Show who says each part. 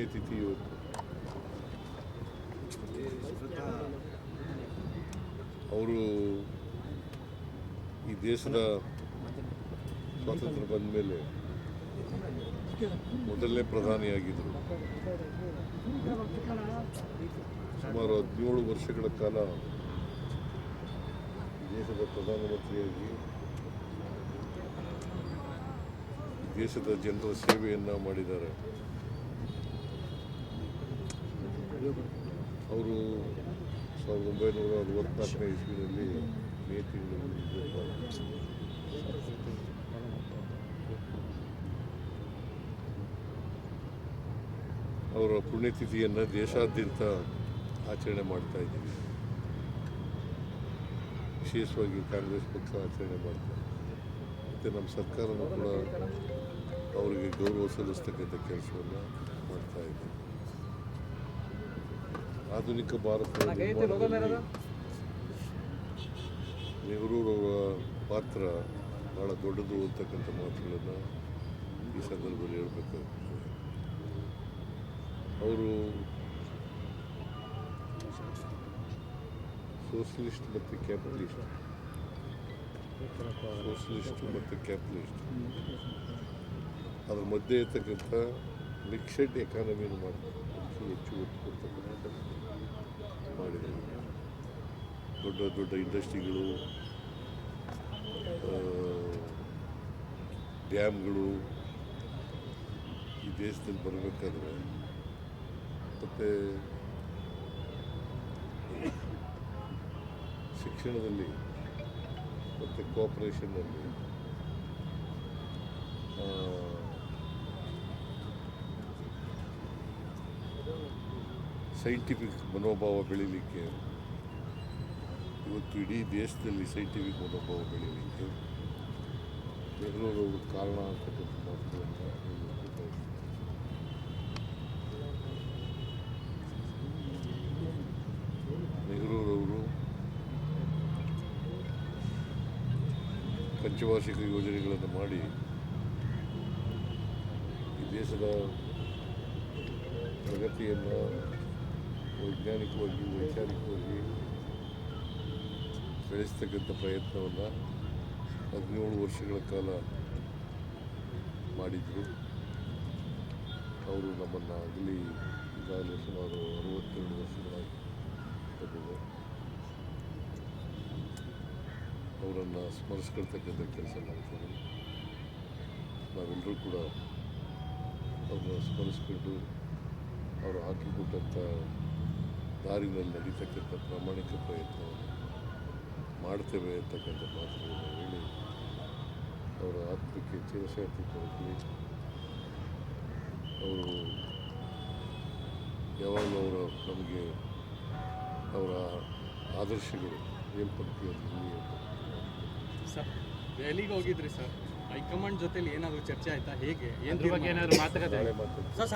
Speaker 1: ಪುಣ್ಯತಿಥಿ ಇವತ್ತು. ಅವರು ಈ ದೇಶದ ಸ್ವಾತಂತ್ರ್ಯ ಬಂದ ಮೇಲೆ ಮೊದಲನೇ ಪ್ರಧಾನಿಯಾಗಿದ್ದರು. ಸುಮಾರು 17 ವರ್ಷಗಳ ಕಾಲ ದೇಶದ ಪ್ರಧಾನಮಂತ್ರಿಯಾಗಿ ದೇಶದ ಜನರ ಸೇವೆಯನ್ನು ಮಾಡಿದ್ದಾರೆ. ಅವರು 1964ನೇ ಇಸ್ವಿನಲ್ಲಿ ಮೇ ತಿಂಗಳಲ್ಲಿ ಅವರ ಪುಣ್ಯತಿಥಿಯನ್ನು ದೇಶಾದ್ಯಂತ ಆಚರಣೆ ಮಾಡ್ತಾ ಇದ್ದೀವಿ. ವಿಶೇಷವಾಗಿ ಕಾಂಗ್ರೆಸ್ ಪಕ್ಷ ಆಚರಣೆ ಮಾಡ್ತಾರೆ. ಮತ್ತು ನಮ್ಮ ಸರ್ಕಾರನೂ ಕೂಡ ಅವರಿಗೆ ಗೌರವ ಸಲ್ಲಿಸ್ತಕ್ಕಂಥ ಕೆಲಸವನ್ನು ಮಾಡ್ತಾ ಇದ್ದೀವಿ. ಆಧುನಿಕ ಭಾರತದ ನಿರ್ಮಾಣದಲ್ಲಿ ನೆಹರೂರವರ ಪಾತ್ರ ಭಾಳ ದೊಡ್ಡದು ಅಂತಕ್ಕಂಥ ಮಾತುಗಳನ್ನು ಈ ಸಂದರ್ಭದಲ್ಲಿ ಹೇಳಬೇಕಾಗ್ತದೆ. ಅವರು ಸೋಷಲಿಸ್ಟ್ ಮತ್ತು ಕ್ಯಾಪಿಟಲಿಸ್ಟ್ ಅದರ ಮಧ್ಯೆ ಇರ್ತಕ್ಕಂಥ ಮಿಕ್ಸೆಡ್ ಎಕಾನಮಿಯನ್ನು ಮಾಡ್ತಾರೆ. ಹೆಚ್ಚು ಒತ್ತು ಕೊಡ್ತಕ್ಕಂಥ ಮಾಡಿದ್ದಾರೆ. ದೊಡ್ಡ ದೊಡ್ಡ ಇಂಡಸ್ಟ್ರಿಗಳು, ಡ್ಯಾಮ್ಗಳು ಈ ದೇಶದಲ್ಲಿ ಬರಬೇಕಾದ್ರೆ ಮತ್ತು ಶಿಕ್ಷಣದಲ್ಲಿ ಮತ್ತು ಕೋಆಪರೇಷನ್ನಲ್ಲಿ ಸೈಂಟಿಫಿಕ್ ಮನೋಭಾವ ಬೆಳೀಲಿಕ್ಕೆ, ಇವತ್ತು ಇಡೀ ದೇಶದಲ್ಲಿ ಸೈಂಟಿಫಿಕ್ ಮನೋಭಾವ ಬೆಳೀಲಿಕ್ಕೆ ನೆಹರೂರವರು ಕಾರಣ ಅಂತಕ್ಕಂಥ ಮಾತುಗಳನ್ನು ನೆಹರೂರವರು ಪಂಚವಾರ್ಷಿಕ ಯೋಜನೆಗಳನ್ನು ಮಾಡಿ ಈ ದೇಶದ ಪ್ರಗತಿಯನ್ನು ವೈಜ್ಞಾನಿಕವಾಗಿ ವೈಚಾರಿಕವಾಗಿ ಬೆಳೆಸ್ತಕ್ಕಂಥ ಪ್ರಯತ್ನವನ್ನು 17 ವರ್ಷಗಳ ಕಾಲ ಮಾಡಿದರು. ಅವರು ನಮ್ಮನ್ನು ಆಗಲಿ ಈಗಾಗಲೇ ಸುಮಾರು 62 ವರ್ಷಗಳಾಗಿ ಬಂದಿದೆ. ಅವರನ್ನು ಸ್ಮರಿಸ್ಕೊಳ್ತಕ್ಕಂಥ ಕೆಲಸ ಮಾಡ್ತೀವಿ. ನಾವೆಲ್ಲರೂ ಕೂಡ ಅವ್ರನ್ನ ಸ್ಮರಿಸ್ಕೊಂಡು ಅವರು ಹಾಕಿಕೊಟ್ಟಂಥ ದಾರಿನಲ್ಲಿ ನಡೀತಕ್ಕಂಥ ಪ್ರಾಮಾಣಿಕ ಪ್ರಯತ್ನವನ್ನು ಮಾಡ್ತೇವೆ ಅಂತಕ್ಕಂಥ ಮಾತುಗಳನ್ನು ಹೇಳಿ ಅವರ ಆತ್ಮಕ್ಕೆ ಚಿರಶಾಂತಿ ಕೊಡಲಿ. ಅವರು ಯಾವಾಗಲೂ ನಮಗೆ ಅವರ ಆದರ್ಶಗಳು ಮೇಲ್ಪಂಕ್ತಿಯಲ್ಲಿ
Speaker 2: ಸರ್. ದೆಹಲಿಗೆ ಹೋಗಿದ್ರಿ ಸರ್, ಹೈಕಮಾಂಡ್ ಜೊತೆಲಿ ಏನಾದರೂ ಚರ್ಚೆ ಆಯಿತಾ? ಹೇಗೆ
Speaker 3: ಏನಾದರೂ ಮಾತುಕತೆ?
Speaker 1: ನಾಳೆ ಮಾತಾಡ್ತೀವಿ.